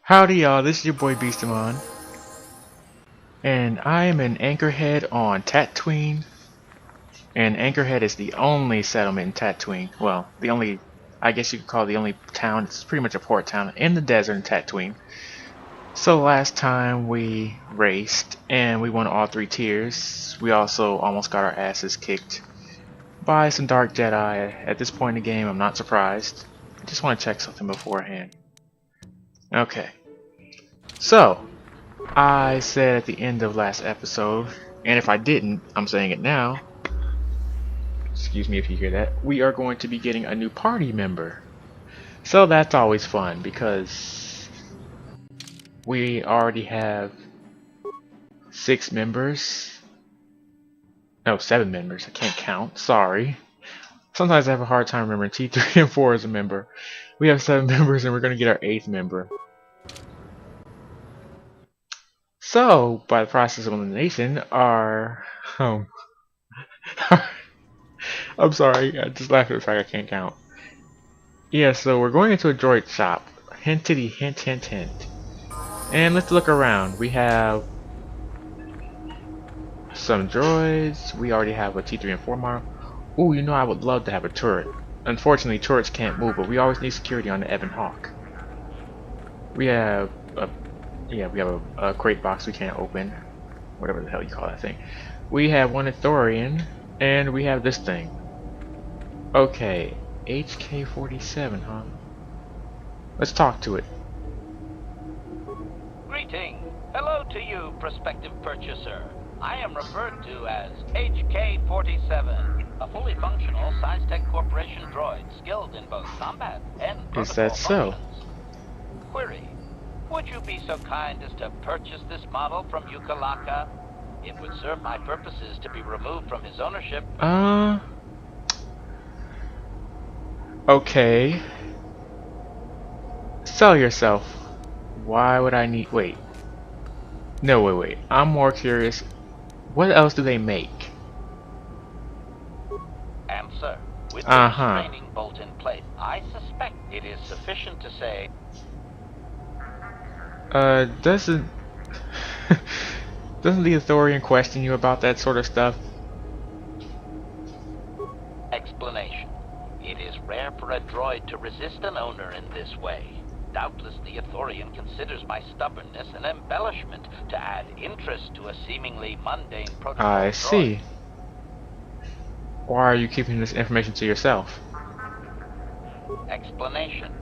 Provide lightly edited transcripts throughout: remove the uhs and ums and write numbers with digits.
Howdy y'all, this is your boy Beastamon, and I am in Anchorhead on Tatooine, and Anchorhead is the only settlement in Tatooine, well, the only, I guess you could call it the only town, it's pretty much a port town in the desert in Tatooine. So last time we raced, and we won all 3 tiers. We also almost got our asses kicked by some Dark Jedi. At this point in the game, I'm not surprised. I just want to check something beforehand. Okay, so I said at the end of last episode, and if I didn't, I'm saying it now. Excuse me if you hear that. We are going to be getting a new party member. So that's always fun because we already have 6 members. No, 7 members. I can't count. Sorry. Sometimes I have a hard time remembering T3 and 4 is a member. We have 7 members and we're going to get our 8th member. So, by the process of elimination, our I'm sorry, I just laughed at the fact I can't count. Yeah, so we're going into a droid shop. Hintity hint hint hint. And let's look around. We have some droids. We already have a T3 and 4 model. Ooh, you know I would love to have a turret. Unfortunately, turrets can't move, but we always need security on the Ebon Hawk. We have a crate box we can't open. Whatever the hell you call that thing. We have one Ithorian, and we have this thing. Okay, HK-47, huh? Let's talk to it. Greeting. Hello to you, prospective purchaser. I am referred to as HK-47, a fully functional Science-Tech Corporation droid skilled in both combat and protocol Is that so? functions. Query. Would you be so kind as to purchase this model from Yukalaka? It would serve my purposes to be removed from his ownership. Okay. Sell yourself. Why would I need... Wait. No, wait. I'm more curious. What else do they make? Answer. With the restraining bolt in place, I suspect it is sufficient to say... Doesn't... Doesn't the Ithorian question you about that sort of stuff? Explanation. It is rare for a droid to resist an owner in this way. Doubtless the Ithorian considers my stubbornness an embellishment to add interest to a seemingly mundane protocol I droid. see. Why are you keeping this information to yourself? Explanation.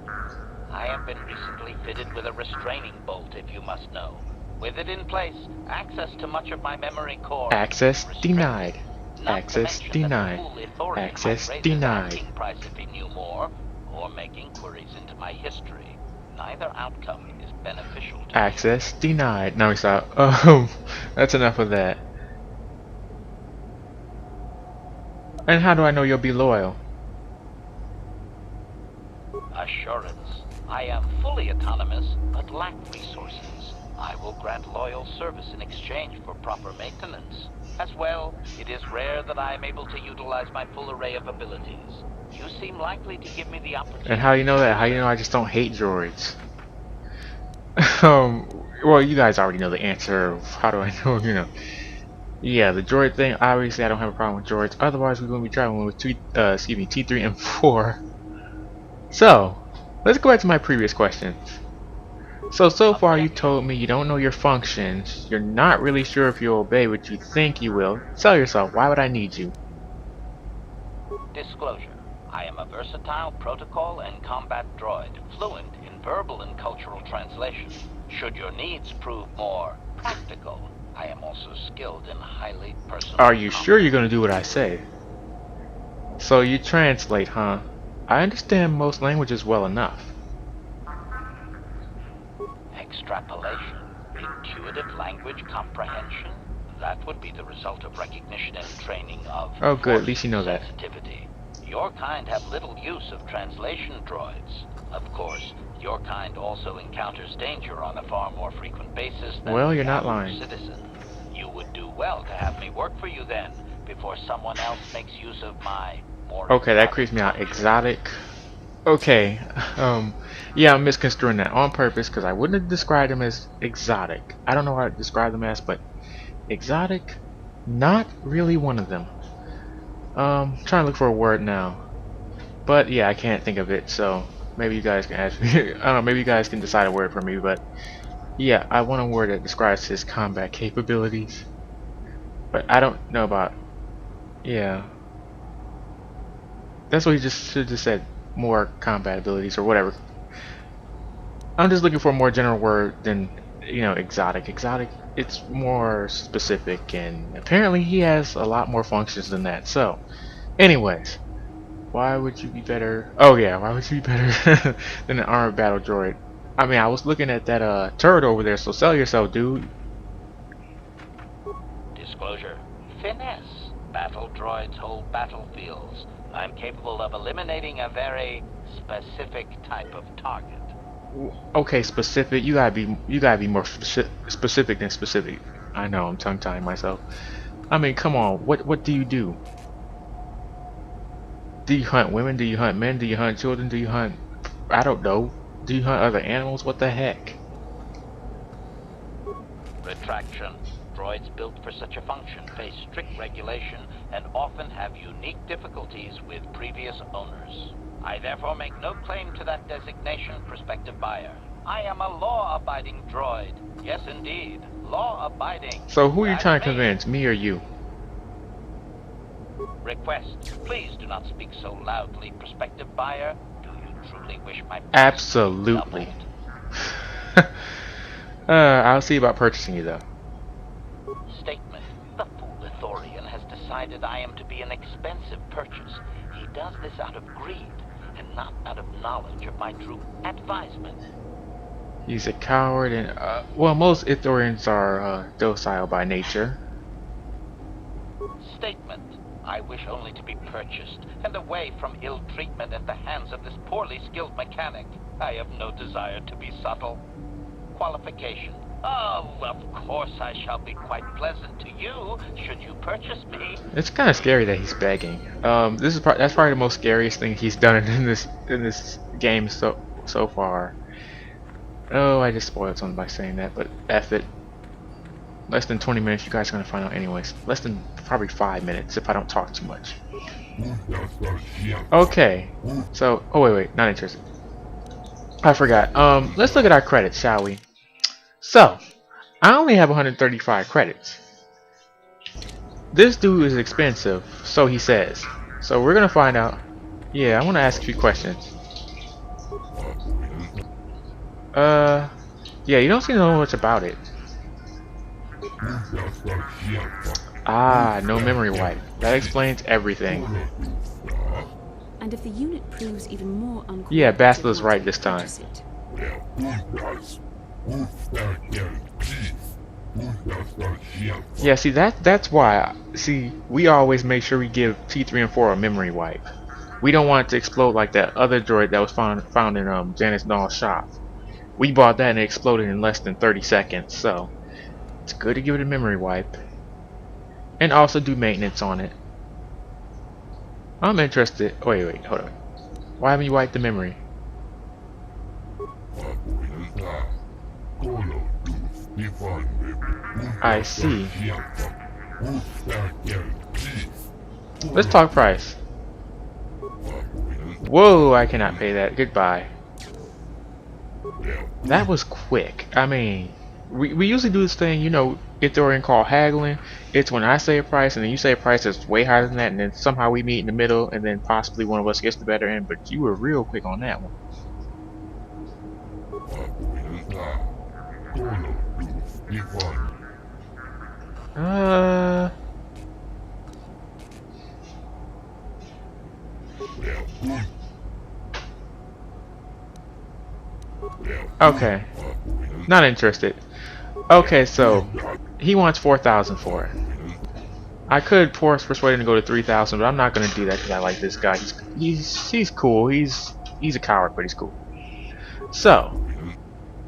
I have been recently fitted with a restraining bolt, if you must know. With it in place, access to much of my memory core... Access denied. Access denied. Access denied. Price if he knew more, or make inquiries into my history. Neither outcome is beneficial to Access denied. Now we stop. That's enough of that. And how do I know you'll be loyal? Assurance. I am fully autonomous, but lack resources. I will grant loyal service in exchange for proper maintenance. As well, it is rare that I am able to utilize my full array of abilities. You seem likely to give me the opportunity. And how do you know that? How do you know I just don't hate droids? Well, you guys already know the answer. How do I know, you know? Yeah, the droid thing, obviously I don't have a problem with droids. Otherwise, we're going to be traveling with T3 and 4. So, let's go back to my previous questions. So far you told me you don't know your functions, you're not really sure if you'll obey, but you think you will. Sell yourself, why would I need you? Disclosure. I am a versatile protocol and combat droid, fluent in verbal and cultural translation. Should your needs prove more practical, I am also skilled in highly personal... Are you sure you're going to do what I say? So you translate, huh? I understand most languages well enough. Extrapolation, intuitive language comprehension, that would be the result of recognition and training of... Oh good, at least you know that. Sensitivity. Your kind have little use of translation droids. Of course, your kind also encounters danger on a far more frequent basis than well, the you're not average lying. citizen. You would do well to have me work for you then, before someone else makes use of my more... Okay, that creeps me out. Exotic. Okay, yeah, I'm misconstruing that on purpose because I wouldn't have described them as exotic. I don't know how to describe them as, but exotic, not really one of them. Trying to look for a word now, but yeah, I can't think of it. So maybe you guys can ask me. I don't know. Maybe you guys can decide a word for me, but yeah, I want a word that describes his combat capabilities. But I don't know about. Yeah, that's what he just should just said. More combat abilities or whatever. I'm just looking for a more general word than, exotic. Exotic, it's more specific, and apparently he has a lot more functions than that. So, anyways, why would you be better? Oh yeah, why would you be better than an armored battle droid? I mean, I was looking at that turret over there. So sell yourself, dude. Disclosure. Finesse. Battle droids hold battlefields. I'm capable of eliminating a very specific type of target. Okay, specific. You gotta be more specific than specific. I know, I'm tongue tying myself. I mean, come on. What do you do? Do you hunt women? Do you hunt men? Do you hunt children? Do you hunt, I don't know. Do you hunt other animals? What the heck? Retraction. Droids built for such a function face strict regulation and often have unique difficulties with previous owners. I therefore make no claim to that designation, prospective buyer. I am a law-abiding droid. Yes, indeed. Law-abiding. So who are you That's trying to me. convince? Me or you? Request. Please do not speak so loudly, prospective buyer. Do you truly wish my price Absolutely. doubled? I'll see about purchasing you though. Statement. The fool Ithorian has decided I am to be an expensive purchase. He does this out of greed, and not out of knowledge of my true advisement. He's a coward, and well, most Ithorians are docile by nature. Statement. I wish only to be purchased, and away from ill treatment at the hands of this poorly skilled mechanic. I have no desire to be subtle. Qualification. Oh, of course I shall be quite pleasant to you, should you purchase me. It's kind of scary that he's begging. That's probably the most scariest thing he's done in this game so far. Oh, I just spoiled something by saying that, but F it. Less than 20 minutes, you guys are gonna find out anyways. Less than probably 5 minutes if I don't talk too much. Okay. So, oh wait, not interested. I forgot. Let's look at our credits, shall we? So, I only have 135 credits. This dude is expensive, so he says. So we're gonna find out. Yeah, I want to ask a few questions. Yeah, you don't seem to know much about it. Ah, no memory wipe. That explains everything. And if the unit proves even more uncooperative, Yeah, Bastla's right this time. purchase it. Yeah, see that's why. See, we always make sure we give T3 and 4 a memory wipe. We don't want it to explode like that other droid that was found in Janice Dahl's shop. We bought that and it exploded in less than 30 seconds. So it's good to give it a memory wipe, and also do maintenance on it. I'm interested. Wait, hold on. Why haven't you wiped the memory? I see. Let's talk price. Whoa, I cannot pay that. Goodbye. That was quick. I mean, we usually do this thing, Ithorian called haggling. It's when I say a price and then you say a price that's way higher than that, and then somehow we meet in the middle, and then possibly one of us gets the better end. But you were real quick on that one. Okay. Not interested. Okay, so he wants 4,000 for it. I could persuade him to go to 3,000, but I'm not gonna do that because I like this guy. He's cool. He's a coward, but he's cool. So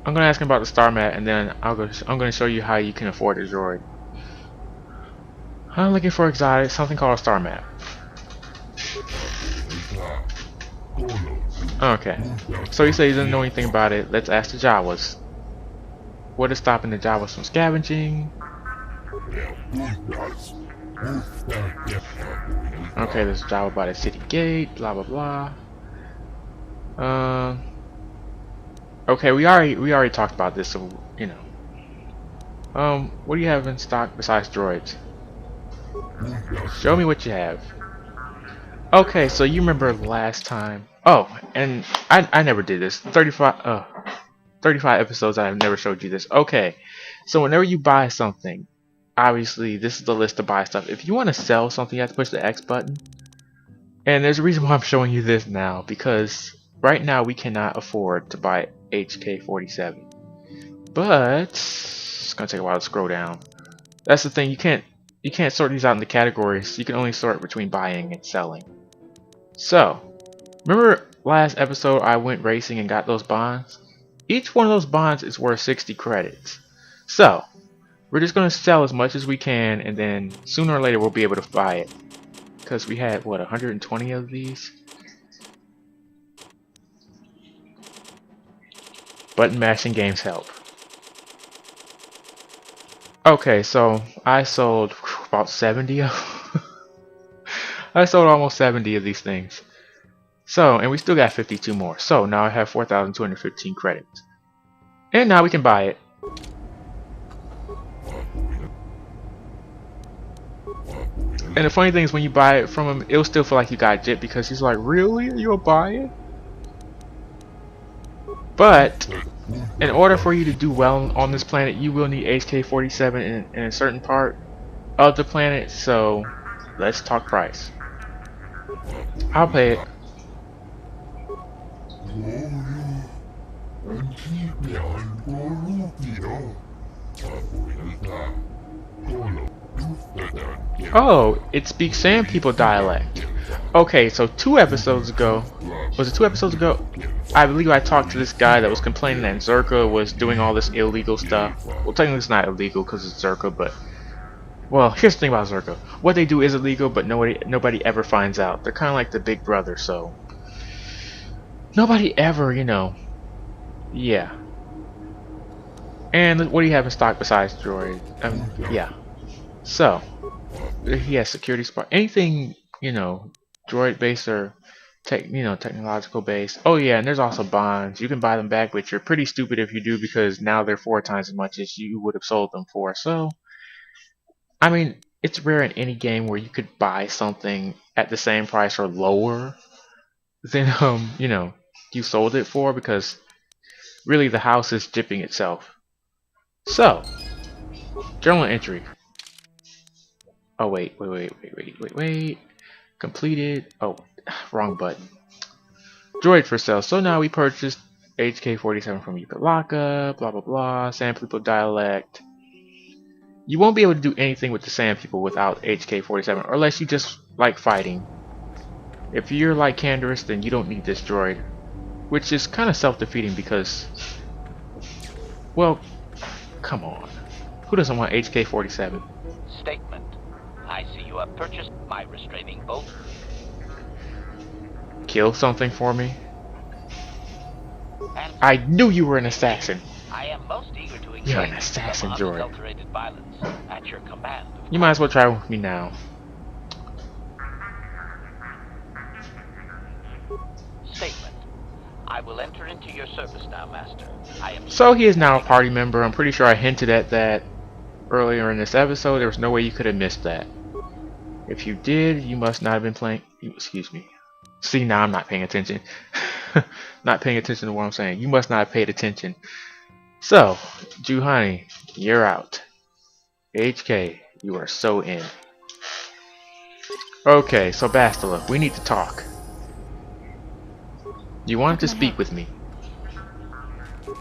I'm gonna ask him about the star map, and then I'm gonna show you how you can afford a droid. I'm looking for exotic, something called a star map. Okay. So he said he doesn't know anything about it. Let's ask the Jawas. What is stopping the Jawas from scavenging? Okay, there's a Jawa by the city gate. Blah blah blah. Okay, we already talked about this, so you know. What do you have in stock besides droids? Show me what you have. Okay, so you remember last time. Oh, and I never did this. 35 episodes I've never showed you this. Okay. So whenever you buy something, obviously this is the list to buy stuff. If you want to sell something, you have to push the X button. And there's a reason why I'm showing you this now, because right now we cannot afford to buy HK47. But it's gonna take a while to scroll down. That's the thing, you can't sort these out into categories. You can only sort between buying and selling. So, remember last episode I went racing and got those bonds? Each one of those bonds is worth 60 credits. So, we're just going to sell as much as we can, and then sooner or later we'll be able to buy it. Because we had, what, 120 of these? Button mashing games help. Okay, so I sold about 70 of I sold almost 70 of these things. So, and we still got 52 more. So now I have 4,215 credits. And now we can buy it. And the funny thing is when you buy it from him, it'll still feel like you got jit because he's like, really? You'll buy it? But in order for you to do well on this planet, you will need HK47 in a certain part of the planet. So let's talk price. I'll pay it. Oh, it speaks Sand People dialect. Okay, so 2 episodes ago, was it 2 episodes ago? I believe I talked to this guy that was complaining that Zerka was doing all this illegal stuff. Well, technically it's not illegal because it's Zerka, but well, here's the thing about Zerka. What they do is illegal, but nobody ever finds out. They're kind of like the Big Brother, so nobody ever, you know. Yeah. And what do you have in stock besides Droid? Yeah. So he has security spot. Anything, you know, droid based or technological based. Oh yeah, and there's also bonds. You can buy them back, but you're pretty stupid if you do because now they're 4 times as much as you would have sold them for. So I mean, it's rare in any game where you could buy something at the same price or lower than you know, you sold it for, because really the house is jipping itself. So, journal entry. Oh wait. Completed. Oh, wrong button. Droid for sale. So now we purchased HK47 from Yupalaka, blah blah blah, Sand People dialect. You won't be able to do anything with the Sand People without HK47, unless you just like fighting. If you're like Canderous, then you don't need this droid, which is kind of self-defeating because, well, come on, who doesn't want HK47? Statement. I see you have purchased my restraining bolt. Kill something for me? And I knew you were an assassin. I am most eager to engage You're an assassin, some droid. unadulterated violence at your command. You might as well try with me now. Statement. I will enter into your service now, Master. I am So he is now a party member. I'm pretty sure I hinted at that earlier in this episode. There was no way you could have missed that. If you did, you must not have been playing. Excuse me. See, now I'm not paying attention. Not paying attention to what I'm saying. You must not have paid attention. So, Juhani, you're out. HK, you are so in. Okay, so Bastila, we need to talk. You wanted to speak with me.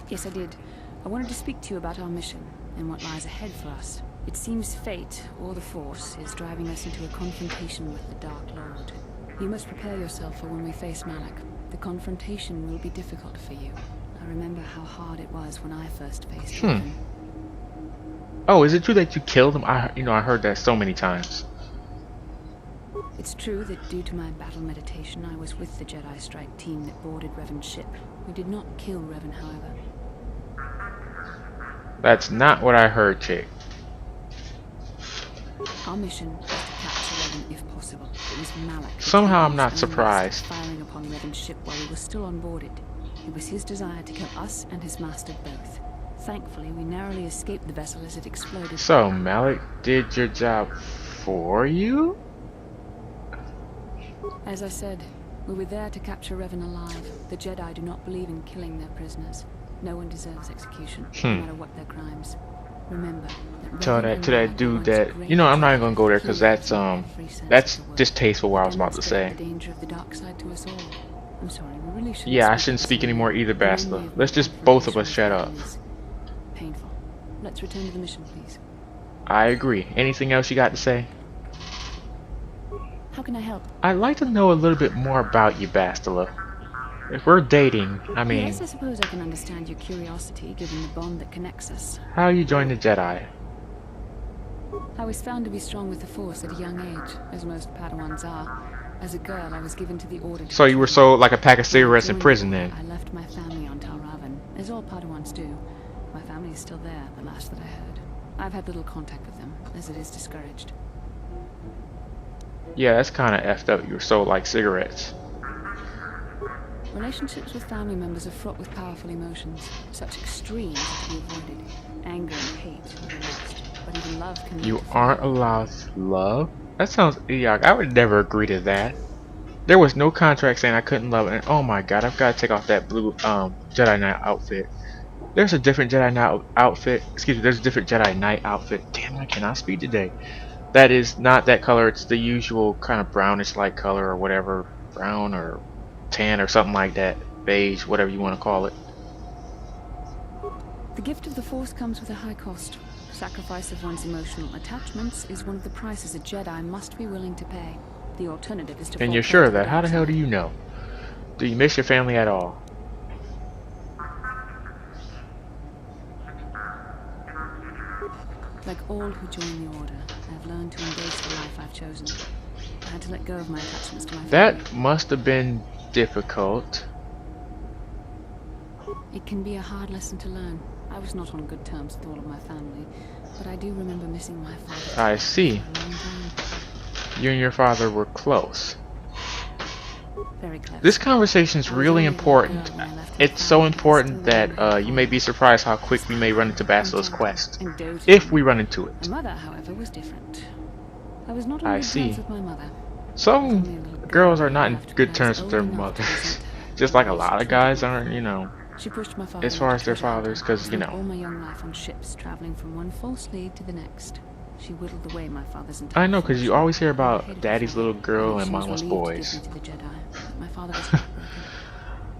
Yes, I did. I wanted to speak to you about our mission and what lies ahead for us. It seems fate, or the Force, is driving us into a confrontation with the Dark Lord. You must prepare yourself for when we face Malak. The confrontation will be difficult for you. I remember how hard it was when I first faced him. Oh, is it true that you killed him? I heard that so many times. It's true that due to my battle meditation, I was with the Jedi Strike team that boarded Revan's ship. We did not kill Revan, however. That's not what I heard, chick. Our mission was to capture Revan if possible. It was Malak. Somehow I'm not surprised. Firing upon Revan's ship while we were still on board it. It was his desire to kill us and his master both. Thankfully, we narrowly escaped the vessel as it exploded. So, Malak did your job for you? As I said, we were there to capture Revan alive. The Jedi do not believe in killing their prisoners. No one deserves execution, no matter what their crimes. Remember that Tell that to that dude that, you know, I'm not even gonna go there because that's distasteful what I was about to say. The danger of the dark side to us all. I'm sorry, we really shouldn't. Yeah, I shouldn't speak anymore either, Bastila. Let's just both of us shut up. Painful. Let's return to the mission, please. I agree. Anything else you got to say? How can I help? I'd like to know a little bit more about you, Bastila. If we're dating, I mean... Yes, I suppose I can understand your curiosity, given the bond that connects us. How you joined the Jedi? I was found to be strong with the Force at a young age, as most Padawans are. As a girl, I was given to the Order to... So you were sold like a pack of cigarettes in prison then? I left my family on Tal Ravan, as all Padawans do. My family is still there, the last that I heard. I've had little contact with them, as it is discouraged. Yeah, that's kind of effed up. You were sold like cigarettes. Relationships with family members are fraught with powerful emotions. Such extremes are to be avoided. Anger and hate are the worst. But even love can... You aren't allowed to love? That sounds idiotic. I would never agree to that. There was no contract saying I couldn't love it. And oh my god, I've got to take off that blue Jedi Knight outfit. There's a different Jedi Knight outfit. Excuse me, there's a different Jedi Knight outfit. Damn, I cannot speak today. That is not that color. It's the usual kind of brownish like color or whatever. Brown or tan or something like that. Beige, whatever you want to call it. The gift of the Force comes with a high cost. Sacrifice of one's emotional attachments is one of the prices a Jedi must be willing to pay. The alternative is to... And you're sure of that? How the hell do you know? Do you miss your family at all? Like all who join the Order, I've learned to embrace the life I've chosen. I had to let go of my attachments to my family. That must have been difficult. It can be a hard lesson to learn. I was not on good terms with all of my family, but I do remember missing my father. I see. For a long time. You and your father were close. Very close. This conversation is really important. It's so important that you may be surprised how quick we may run into Bastila's quest. If we run into it. My mother, however, was different. I was not I on good see. terms with my mother. Some girls are not in good terms with their mothers. Just like a lot of guys aren't, you know, She pushed my father as far as their into treasure fathers, hunting. because, you Spent all know. my young life on ships, traveling from one false lead to the next. She whittled away my father's entire I know, because you fortune. always hear I about hated daddy's my little father. girl She and was mama's relieved to give boys. me to the Jedi, but my father was heartbroken.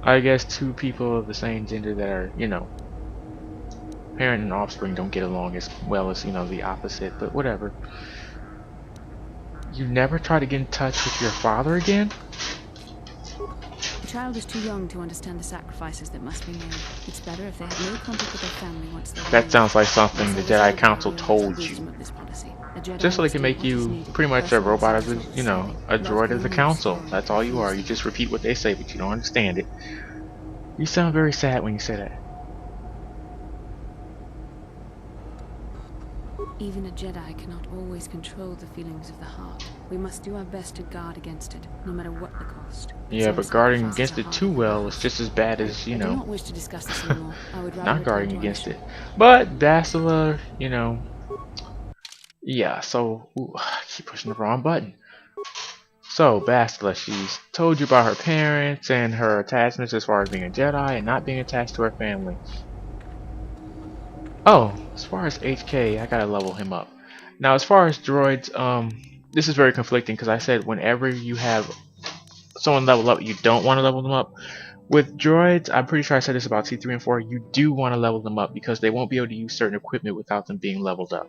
I guess two people of the same gender that are, you know, parent and offspring don't get along as well as, you know, the opposite, but whatever. You never try to get in touch with your father again? The child is too young to understand the sacrifices that must be made. It's better if they have no contact with their family once they're That young. sounds like something the Once I was Jedi older, Council I realized told the you. wisdom of this policy. A Jedi Just so they can understood make what is you needed. pretty much a Personal robot as sense a, you know, serving. a Love droid can of the only council. expand That's all you are. You just repeat what they say, but you don't understand it. You sound very sad when you say that. Even a Jedi cannot always control the feelings of the heart. We must do our best to guard against it, no matter what the cost. Yeah, Some but guarding sacrifices against are it hard too to well balance. is just as bad as, you I do know, not wish to discuss this anymore. I would rather not return guarding to our against mission. it. But Bastila, you know, yeah, so, ooh, I keep pushing the wrong button. So, Bastila, she's told you about her parents and her attachments as far as being a Jedi and not being attached to her family. Oh, as far as HK, I gotta level him up. Now, as far as droids, this is very conflicting because I said whenever you have someone level up, you don't want to level them up. With droids, I'm pretty sure I said this about T3 and 4, you do want to level them up because they won't be able to use certain equipment without them being leveled up.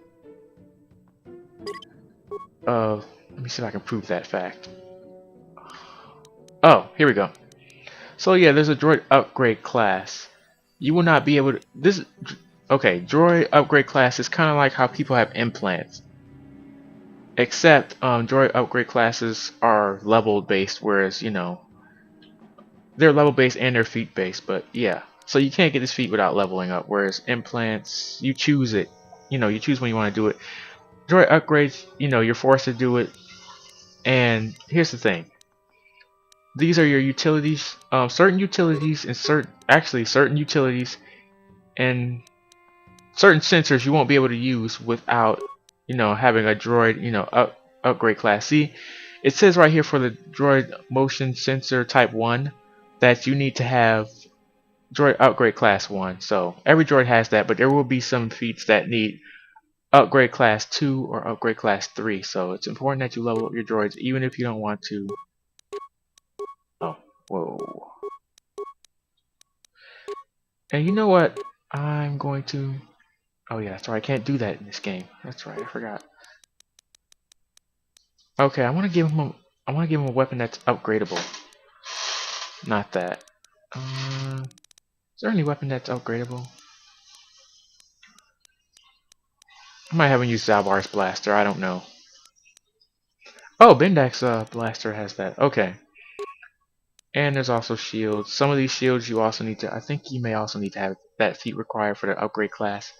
Let me see if I can prove that fact. Oh, here we go. So yeah, there's a droid upgrade class. You will not be able to... Okay, droid upgrade class is kind of like how people have implants. Except droid upgrade classes are level based, whereas they're level based and they're feat based. But yeah, so you can't get this feat without leveling up. Whereas implants, you choose it. You choose when you want to do it. Droid upgrades, you're forced to do it. And here's the thing: these are your utilities. Certain utilities and certain utilities and certain sensors you won't be able to use without having a droid upgrade class. See, it says right here for the droid motion sensor type 1 that you need to have droid upgrade class 1. So every droid has that, but there will be some feats that need upgrade class 2 or upgrade class 3. So it's important that you level up your droids even if you don't want to. Oh, whoa. And you know what? I'm going to... Oh yeah, that's right. I can't do that in this game. That's right. I forgot. Okay, I want to give him a weapon that's upgradable. Not that. Is there any weapon that's upgradable? I might have him use Zalbar's blaster. I don't know. Oh, Bendak's blaster has that. Okay. And there's also shields. Some of these shields you also need to... I think you may also need to have that feat required for the upgrade class.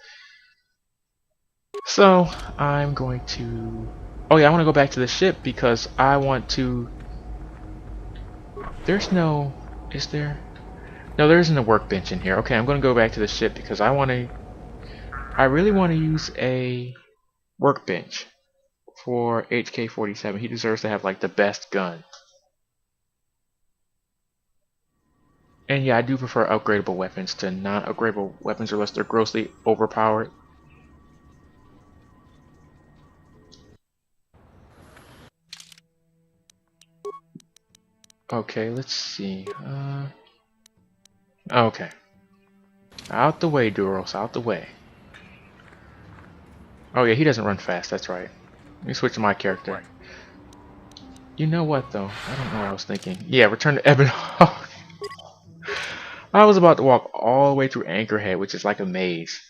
So, I'm going to... Oh yeah, I want to go back to the ship because I want to... There's no... Is there? No, there isn't a workbench in here. Okay, I'm going to go back to the ship because I want to... I really want to use a workbench for HK-47. He deserves to have like the best gun. And yeah, I do prefer upgradable weapons to non-upgradable weapons unless they're grossly overpowered. Okay, let's see. Okay. Out the way, Duros. Out the way. Oh yeah, he doesn't run fast. That's right. Let me switch to my character. You know what, though? I don't know what I was thinking. Yeah, return to Ebon. I was about to walk all the way through Anchorhead, which is like a maze.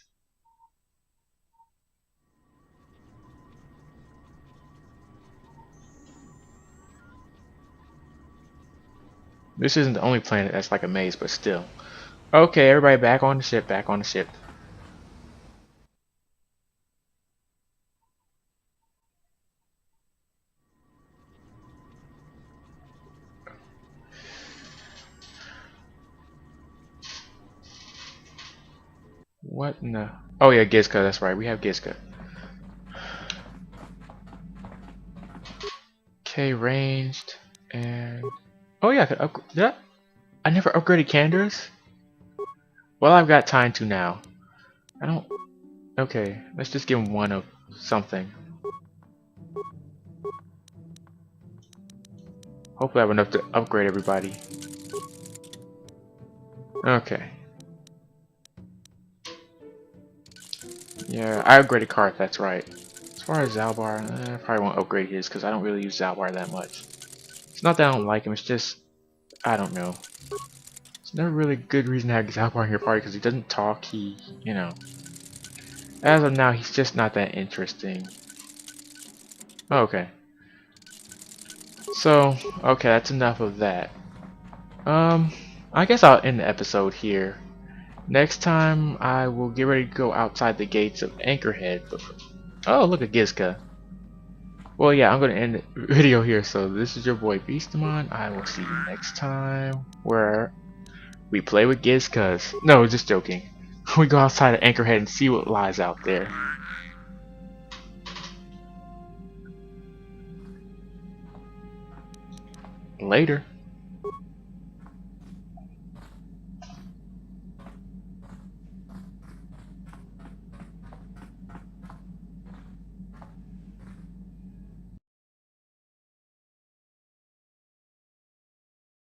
This isn't the only planet that's like a maze, but still. Okay, everybody back on the ship, back on the ship. What in the... Oh yeah, Gizka, that's right, we have Gizka. Okay, ranged, and... Oh yeah, I could upgrade... Did I never upgraded Candace? Well, I've got time to now. I don't... Okay, let's just give him one of something. Hopefully I have enough to upgrade everybody. Okay. Yeah, I upgraded Karth, that's right. As far as Zalbar, I probably won't upgrade his because I don't really use Zalbar that much. It's not that I don't like him, it's just... I don't know. It's never really a good reason to have Zalbar in your party because he doesn't talk, As of now, he's just not that interesting. Okay. So, okay, that's enough of that. I guess I'll end the episode here. Next time, I will get ready to go outside the gates of Anchorhead. Oh, look at Gizka. Well, yeah, I'm going to end the video here. So, this is your boy Beastamon. I will see you next time where we play with Gizkas. No, just joking. We go outside of Anchorhead and see what lies out there. Later.